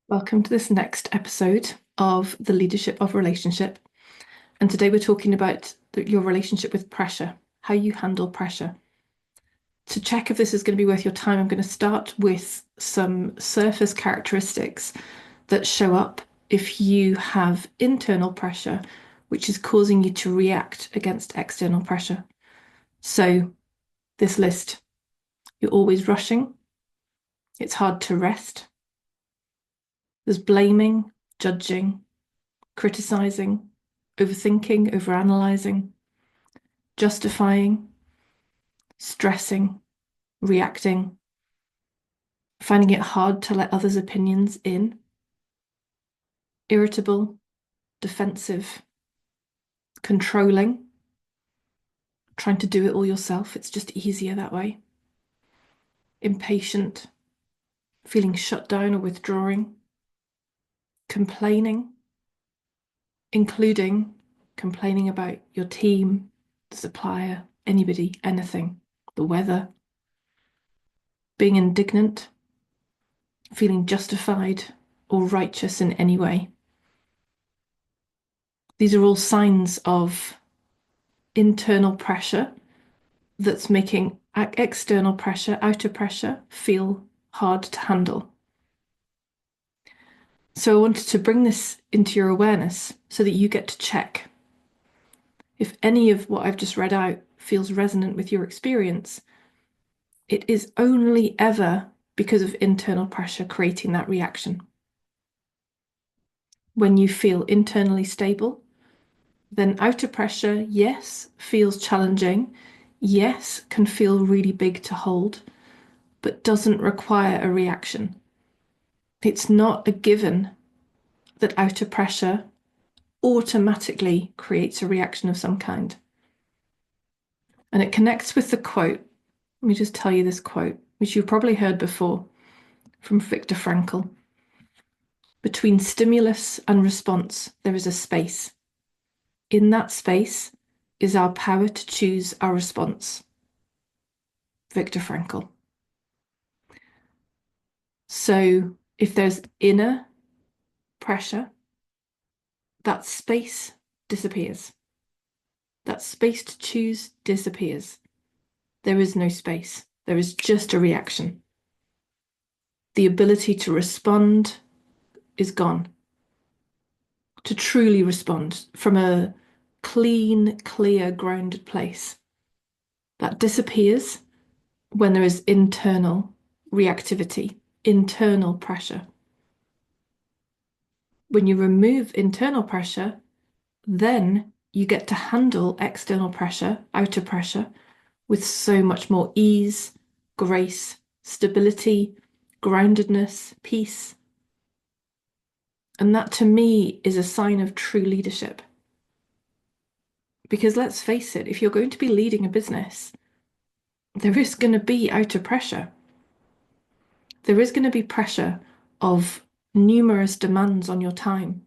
Welcome to this next episode of the Leadership of Relationship. And today we're talking about your relationship with pressure, how you handle pressure. To check if this is going to be worth your time, I'm going to start with some surface characteristics that show up if you have internal pressure, which is causing you to react against external pressure. So, this list: you're always rushing, it's hard to rest, there's blaming, judging, criticizing, overthinking, overanalyzing, justifying, stressing, reacting, finding it hard to let others' opinions in, irritable, defensive, controlling, trying to do it all yourself. It's just easier that way. Impatient, feeling shut down or withdrawing, complaining, including complaining about your team, the supplier, anybody, anything, the weather, being indignant, feeling justified or righteous in any way. These are all signs of internal pressure that's making external pressure, outer pressure, feel hard to handle. So I wanted to bring this into your awareness so that you get to check if any of what I've just read out feels resonant with your experience. It is only ever because of internal pressure creating that reaction. When you feel internally stable, then outer pressure, yes, feels challenging, yes, can feel really big to hold, but doesn't require a reaction. It's not a given that outer pressure automatically creates a reaction of some kind. And it connects with the quote. Let me just tell you this quote, which you've probably heard before, from Viktor Frankl. Between stimulus and response, there is a space. In that space is our power to choose our response. Viktor Frankl. So if there's inner pressure, that space disappears. That space to choose disappears. There is no space. There is just a reaction. The ability to respond is gone. To truly respond from a clean, clear, grounded place. That disappears when there is internal reactivity, internal pressure. When you remove internal pressure, then you get to handle external pressure, outer pressure, with so much more ease, grace, stability, groundedness, peace. And that to me is a sign of true leadership. Because let's face it, if you're going to be leading a business, there is going to be outer pressure. There is going to be pressure of numerous demands on your time.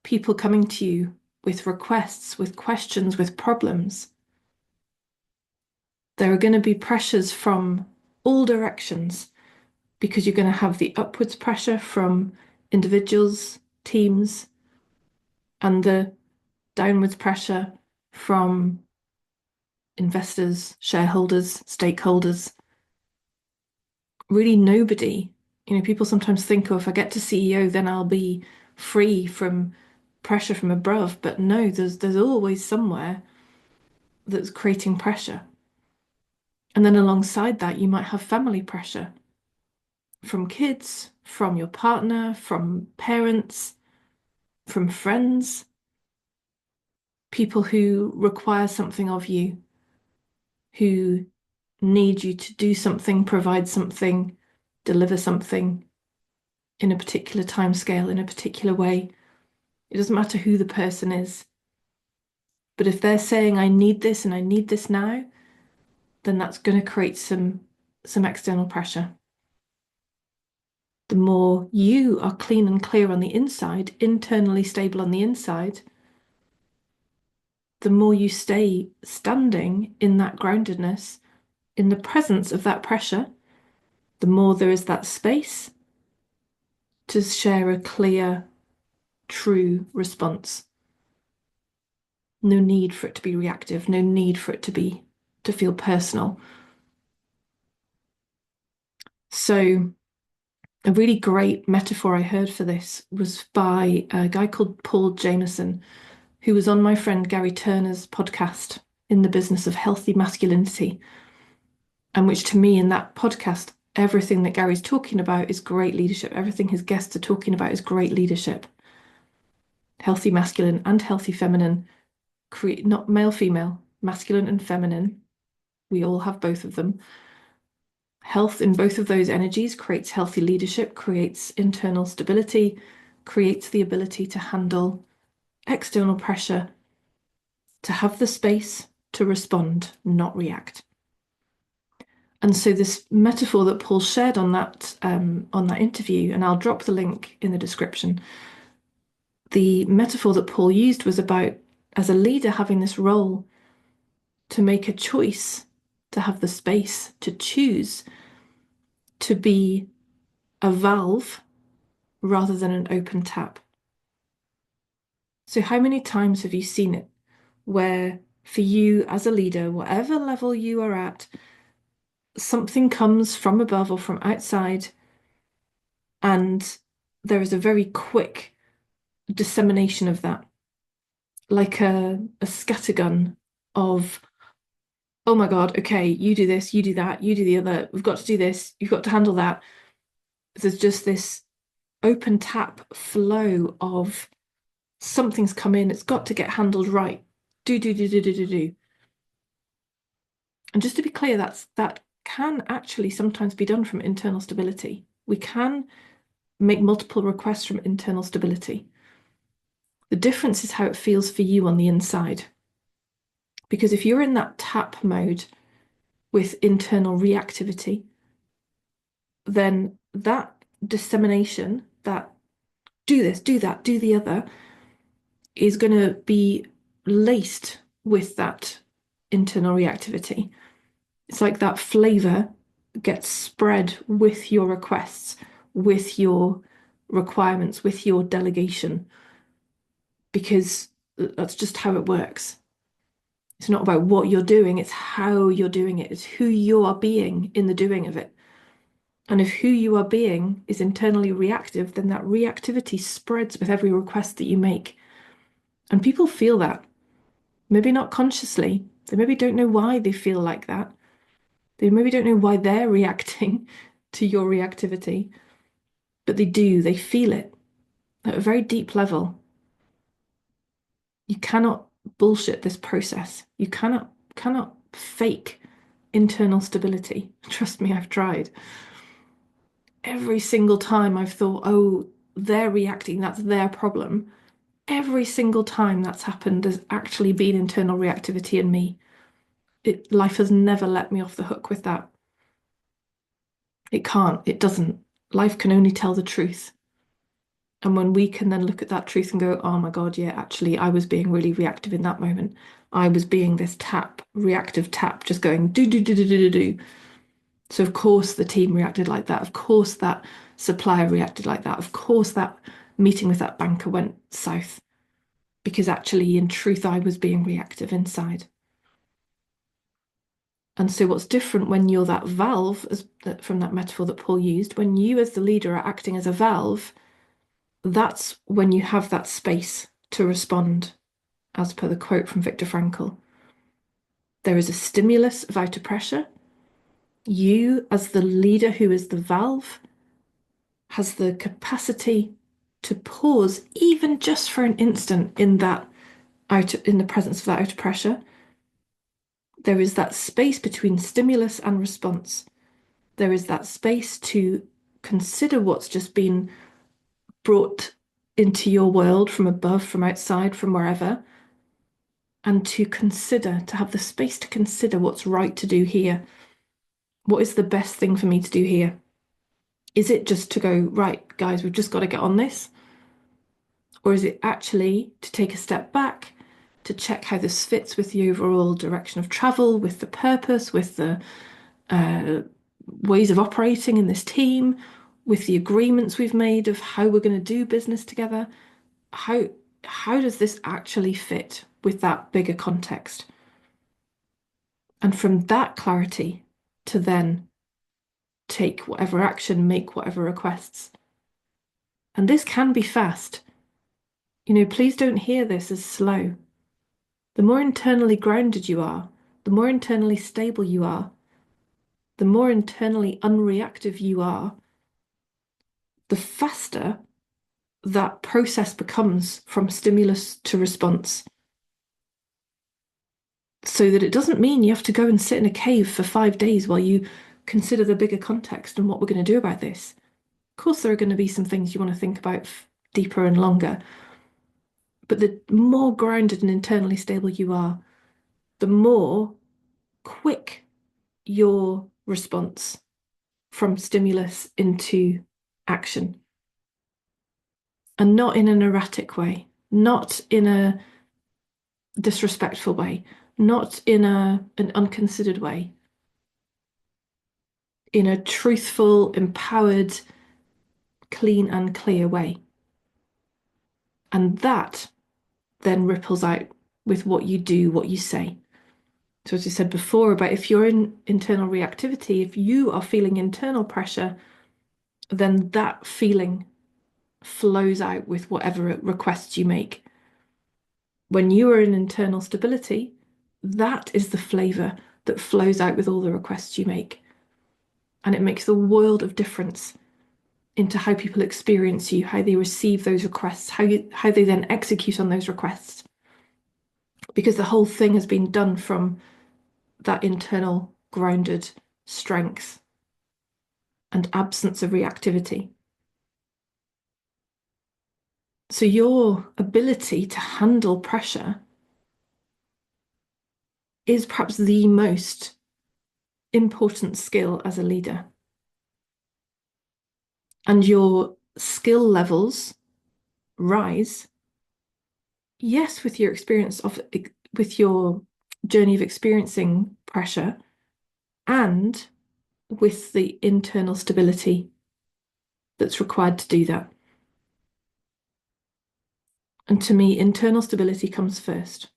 People coming to you with requests, with questions, with problems. There are going to be pressures from all directions because you're going to have the upwards pressure from individuals, teams, and the downwards pressure from investors, shareholders, stakeholders. Really nobody. People sometimes think, oh, if I get to CEO, then I'll be free from pressure from above. But no, there's always somewhere that's creating pressure. And then alongside that, you might have family pressure from kids, from your partner, from parents, from friends, people who require something of you, who need you to do something, provide something, deliver something in a particular time scale, in a particular way. It doesn't matter who the person is. But if they're saying, I need this and I need this now, then that's going to create some external pressure. The more you are clean and clear on the inside, internally stable on the inside, the more you stay standing in that groundedness, in the presence of that pressure, the more there is that space, to share a clear, true response. No need for it to be reactive, no need for it to feel personal. So a really great metaphor I heard for this was by a guy called Paul Jameson, who was on my friend Garry Turner's podcast in the business of healthy masculinity. And which to me in that podcast, everything that Gary's talking about is great leadership. Everything his guests are talking about is great leadership. Healthy masculine and healthy feminine, create not male female, masculine and feminine. We all have both of them. Health in both of those energies creates healthy leadership, creates internal stability, creates the ability to handle external pressure, to have the space to respond, not react. And so this metaphor that Paul shared on that interview, and I'll drop the link in the description. The metaphor that Paul used was about as a leader having this role to make a choice, to have the space to choose to be a valve rather than an open tap. So how many times have you seen it where for you as a leader, whatever level you are at, something comes from above or from outside, and there is a very quick dissemination of that, like a scattergun of, oh my God, okay, you do this, you do that, you do the other, we've got to do this, you've got to handle that. There's just this open tap flow of something's come in, it's got to get handled right. Do. And just to be clear, that can actually sometimes be done from internal stability. We can make multiple requests from internal stability. The difference is how it feels for you on the inside. Because if you're in that tap mode with internal reactivity, then that dissemination, that do this, do that, do the other, is going to be laced with that internal reactivity. It's like that flavor gets spread with your requests, with your requirements, with your delegation, because that's just how it works. It's not about what you're doing, it's how you're doing it. It's who you are being in the doing of it. And if who you are being is internally reactive, then that reactivity spreads with every request that you make. And people feel that, maybe not consciously. They maybe don't know why they feel like that. They maybe don't know why they're reacting to your reactivity, but they do. They feel it at a very deep level. You cannot bullshit this process. You cannot fake internal stability. Trust me, I've tried. Every single time I've thought, oh, they're reacting, that's their problem. Every single time that's happened, there's actually been internal reactivity in me. Life has never let me off the hook with that. It can't, it doesn't. Life can only tell the truth. And when we can then look at that truth and go, oh my God, yeah, actually, I was being really reactive in that moment. I was being this tap, reactive tap, just going do. So of course the team reacted like that. Of course that supplier reacted like that. Of course that meeting with that banker went south. Because actually, in truth, I was being reactive inside. And so what's different when you're that valve, as from that metaphor that Paul used, when you as the leader are acting as a valve, that's when you have that space to respond, as per the quote from Viktor Frankl. There is a stimulus of outer pressure. You, as the leader who is the valve, has the capacity to pause, even just for an instant, in the presence of that outer pressure. There is that space between stimulus and response. There is that space to consider what's just been brought into your world from above, from outside, from wherever, and to have the space to consider what's right to do here. What is the best thing for me to do here? Is it just to go, right, guys, we've just got to get on this? Or is it actually to take a step back, to check how this fits with the overall direction of travel, with the purpose, with the uh, ways of operating in this team? with the agreements we've made of how we're going to do business together. How how does this actually fit with that bigger context? And from that clarity to then take whatever action, make whatever requests. And this can be fast. Please don't hear this as slow. The more internally grounded you are, the more internally stable you are, the more internally unreactive you are, the faster that process becomes from stimulus to response. So that it doesn't mean you have to go and sit in a cave for 5 days while you consider the bigger context and what we're going to do about this. Of course, there are going to be some things you want to think about deeper and longer. But the more grounded and internally stable you are, the more quick your response from stimulus into action. And not in an erratic way, not in a disrespectful way, not in an unconsidered way, in a truthful, empowered, clean and clear way. And that then ripples out with what you do, what you say. So as I said before, about if you're in internal reactivity, if you are feeling internal pressure, then that feeling flows out with whatever requests you make. When you are in internal stability, that is the flavor that flows out with all the requests you make. And it makes the world of difference into how people experience you, how they receive those requests, how they then execute on those requests. Because the whole thing has been done from that internal grounded strength and absence of reactivity. So your ability to handle pressure is perhaps the most important skill as a leader. And your skill levels rise, yes, with your with your journey of experiencing pressure and with the internal stability that's required to do that. And to me, internal stability comes first.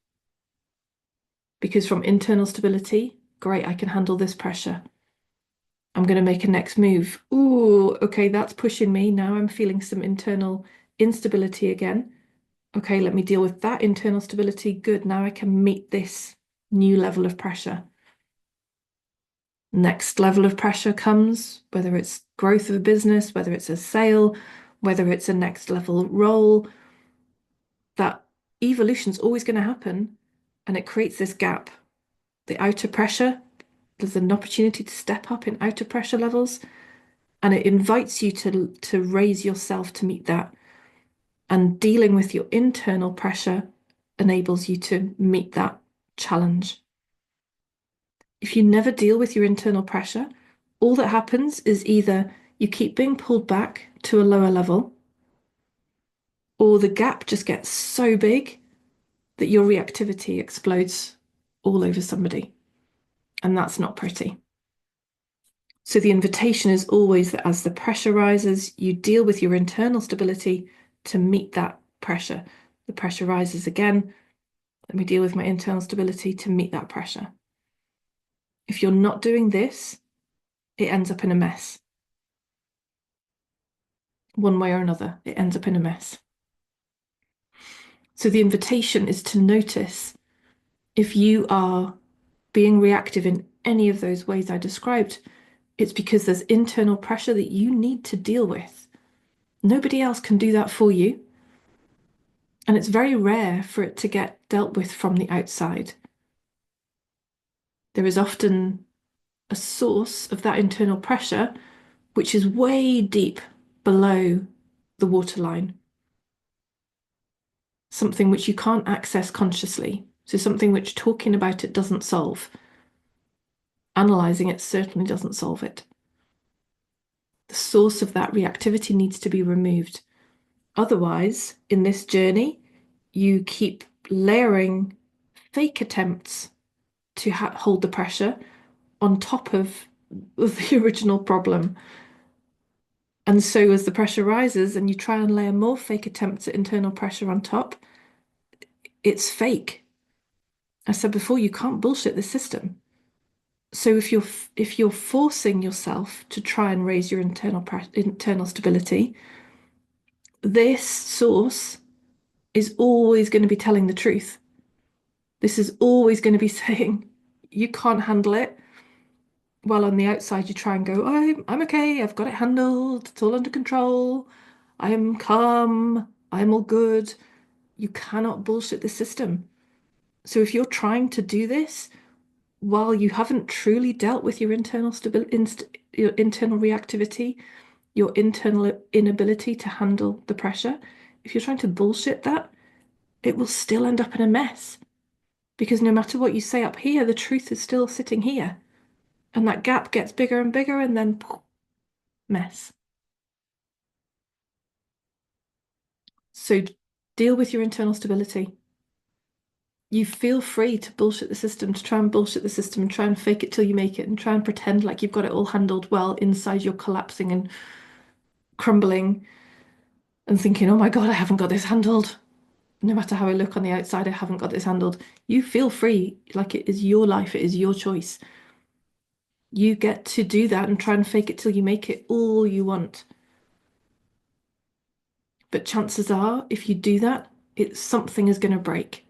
Because from internal stability, great, I can handle this pressure. I'm going to make a next move. Ooh, okay, that's pushing me. Now I'm feeling some internal instability again. Okay, let me deal with that internal stability. Good, now I can meet this new level of pressure. Next level of pressure comes, whether it's growth of a business, whether it's a sale, whether it's a next level role, that evolution's always going to happen, and it creates this gap. The outer pressure, there's an opportunity to step up in outer pressure levels, and it invites you to raise yourself to meet that. And dealing with your internal pressure enables you to meet that challenge. If you never deal with your internal pressure, all that happens is either you keep being pulled back to a lower level, or the gap just gets so big that your reactivity explodes all over somebody. And that's not pretty. So the invitation is always that as the pressure rises, you deal with your internal stability to meet that pressure. The pressure rises again. Let me deal with my internal stability to meet that pressure. If you're not doing this, it ends up in a mess. One way or another, it ends up in a mess. So the invitation is to notice if you are being reactive in any of those ways I described, it's because there's internal pressure that you need to deal with. Nobody else can do that for you. And it's very rare for it to get dealt with from the outside. There is often a source of that internal pressure which is way deep below the waterline. Something which you can't access consciously. So something which talking about it doesn't solve. Analysing it certainly doesn't solve it. The source of that reactivity needs to be removed. Otherwise, in this journey, you keep layering fake attempts to hold the pressure on top of the original problem. And so as the pressure rises and you try and layer more fake attempts at internal pressure on top, it's fake. I said before, you can't bullshit the system. So if you're forcing yourself to try and raise your internal stability, this source is always going to be telling the truth. This is always going to be saying you can't handle it. While on the outside you try and go, I'm okay, I've got it handled, it's all under control, I am calm, I'm all good. You cannot bullshit the system. So if you're trying to do this while you haven't truly dealt with your internal stability, your internal reactivity, your internal inability to handle the pressure, if you're trying to bullshit that, it will still end up in a mess. Because no matter what you say up here, the truth is still sitting here. And that gap gets bigger and bigger, and then poof, mess. So deal with your internal stability. You feel free to bullshit the system, to try and bullshit the system and try and fake it till you make it and try and pretend like you've got it all handled well inside you're collapsing and crumbling and thinking, oh my God, I haven't got this handled. No matter how I look on the outside, I haven't got this handled. You feel free, like it is your life, it is your choice. You get to do that and try and fake it till you make it all you want. But chances are, if you do that, something is going to break.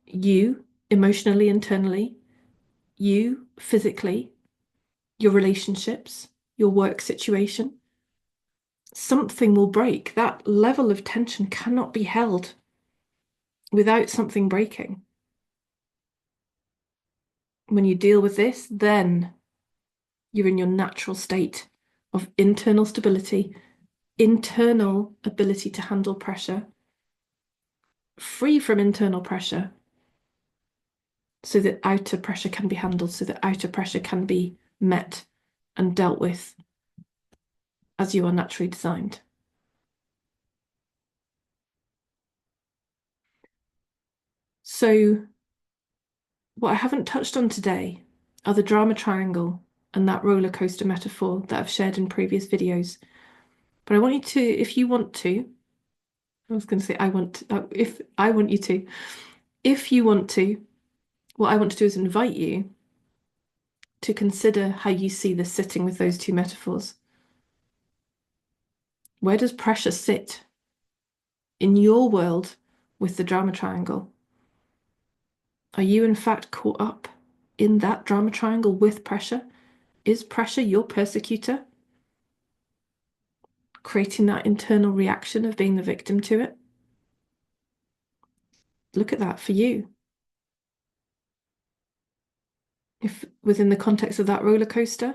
You, emotionally, internally, you, physically, your relationships, your work situation. Something will break. That level of tension cannot be held without something breaking. When you deal with this, then you're in your natural state of internal stability, internal ability to handle pressure, free from internal pressure, so that outer pressure can be handled, so that outer pressure can be met and dealt with as you are naturally designed. So, what I haven't touched on today are the drama triangle and that roller coaster metaphor that I've shared in previous videos. But I want you to, if you want to, I was going to say I want, if I want you to, if you want to, what I want to do is invite you to consider how you see this sitting with those two metaphors. Where does pressure sit in your world with the drama triangle? Are you in fact caught up in that drama triangle with pressure? Is pressure your persecutor, creating that internal reaction of being the victim to it? Look at that for you. If within the context of that roller coaster,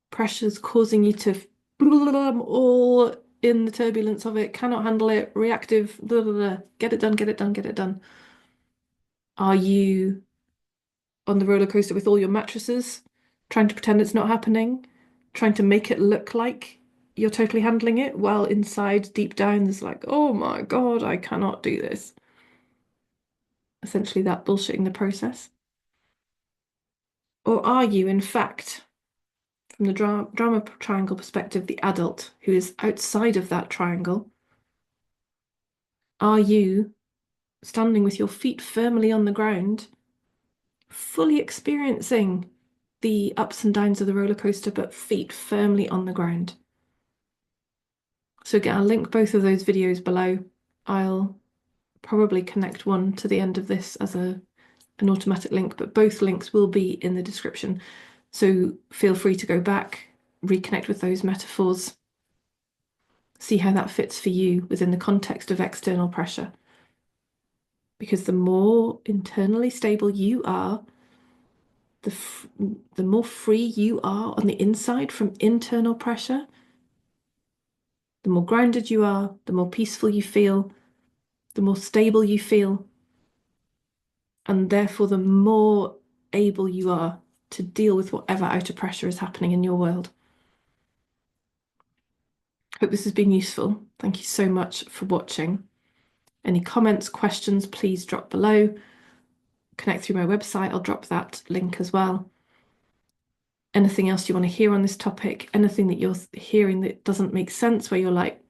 pressure's causing you to all in the turbulence of it, cannot handle it, reactive, blah, blah, blah. Get it done, get it done, get it done. Are you on the roller coaster with all your mattresses, trying to pretend it's not happening, trying to make it look like you're totally handling it, while inside, deep down, there's like, oh my God, I cannot do this. Essentially, that bullshitting the process. Or are you, in fact, from the drama triangle perspective, the adult who is outside of that triangle? Are you standing with your feet firmly on the ground, fully experiencing the ups and downs of the roller coaster, but feet firmly on the ground? So again, I'll link both of those videos below. I'll probably connect one to the end of this as an automatic link, but both links will be in the description. So feel free to go back, reconnect with those metaphors, see how that fits for you within the context of external pressure. Because the more internally stable you are, the more free you are on the inside from internal pressure, the more grounded you are, the more peaceful you feel, the more stable you feel, and therefore the more able you are to deal with whatever outer pressure is happening in your world. Hope this has been useful. Thank you so much for watching. Any comments, questions, please drop below. Connect through my website, I'll drop that link as well. anything else you want to hear on this topic, anything that you're hearing that doesn't make sense, where you're like,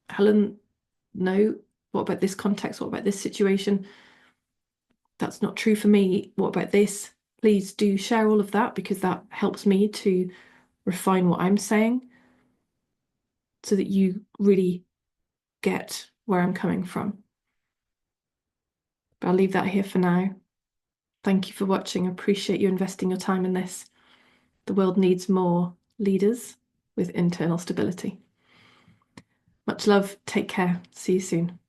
Helen, no, what about this context? What about this situation? That's not true for me. What about this? Please do share all of that, because that helps me to refine what I'm saying so that you really get where I'm coming from. But I'll leave that here for now. Thank you for watching. I appreciate you investing your time in this. The world needs more leaders with internal stability. Much love. Take care. See you soon.